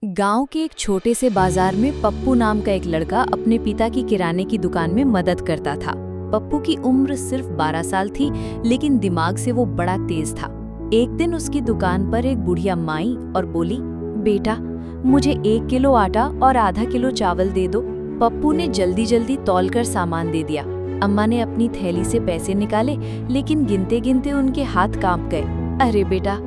गांव के एक छोटे से बाजार में पप्पू नाम का एक लड़का अपने पिता की किराने की दुकान में मदद करता था। पप्पू की उम्र सिर्फ 12 साल थी, लेकिन दिमाग से वो बड़ा तेज था। एक दिन उसकी दुकान पर एक बुढ़िया अम्मा आई और बोली, बेटा मुझे 1 किलो आटा और आधा किलो चावल दे दो। पप्पू ने जल्दी जल्दी तौल कर सामान दे दिया। अम्मा ने अपनी थैली से पैसे निकाले, लेकिन गिनते गिनते उनके हाथ कांप गए। अरे बेटा,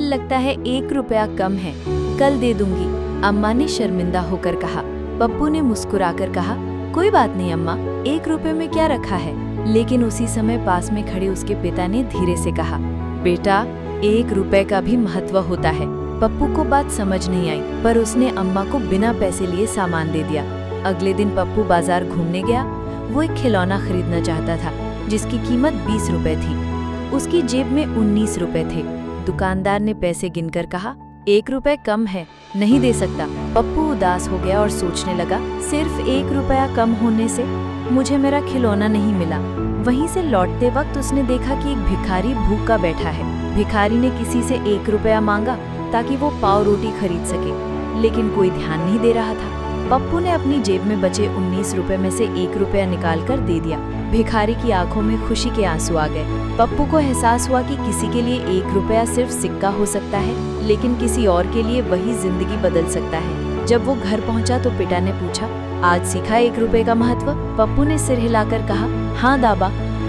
लगता है 1 रुपया कम है, कल दे दूंगी, अम्मा ने शर्मिंदा होकर कहा। पप्पू ने मुस्कुराकर कहा, कोई बात नहीं अम्मा, 1 रुपये में क्या रखा है। लेकिन उसी समय पास में खड़े उसके पिता ने धीरे से कहा, बेटा 1 रुपये का भी महत्व होता है। पप्पू को बात समझ नहीं आई, पर उसने अम्मा को बिना पैसे लिए सामान दे दिया। अगले दिन पप्पू बाजार घूमने गया। वो एक खिलौना खरीदना चाहता था, जिसकी कीमत 20 रुपए थी। उसकी जेब में 19 रुपए थे। दुकानदार ने पैसे गिनकर कहा, 1 रुपये कम है, नहीं दे सकता। पप्पू उदास हो गया और सोचने लगा, सिर्फ 1 रुपया कम होने से मुझे मेरा खिलौना नहीं मिला। वहीं से लौटते वक्त उसने देखा कि एक भिखारी भूखा बैठा है। भिखारी ने किसी से 1 रुपया मांगा ताकि वो पाव रोटी खरीद सके, लेकिन कोई ध्यान नहीं दे रहा था। पप्पू ने अपनी जेब में बचे 19 रुपए में से 1 रुपया निकालकर दे दिया। भिखारी की आंखों में खुशी के आंसू आ गए। पप्पू को एहसास हुआ कि किसी के लिए 1 रुपया सिर्फ सिक्का हो सकता है, लेकिन किसी और के लिए वही जिंदगी बदल सकता है। जब वो घर पहुंचा तो पिता ने पूछा, आज सीखा 1 रुपये का महत्व? पप्पू ने सिर हिलाकर कहा, हाँ दादा,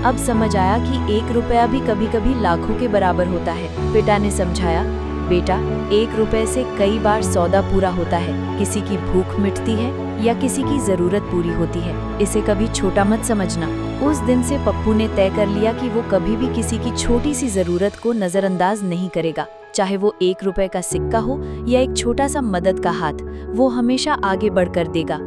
अब समझ आया कि 1 रुपया भी कभी कभी लाखों के बराबर होता है। पिता ने समझाया, बेटा 1 रुपये से कई बार सौदा पूरा होता है। किसी की भूख मिटती है या किसी की जरूरत पूरी होती है। इसे कभी छोटा मत समझना। उस दिन से पप्पू ने तय कर लिया कि वो कभी भी किसी की छोटी सी जरूरत को नजरअंदाज नहीं करेगा। चाहे वो 1 रुपये का सिक्का हो या एक छोटा सा मदद का हाथ, वो हमेशा आगे बढ़कर देगा।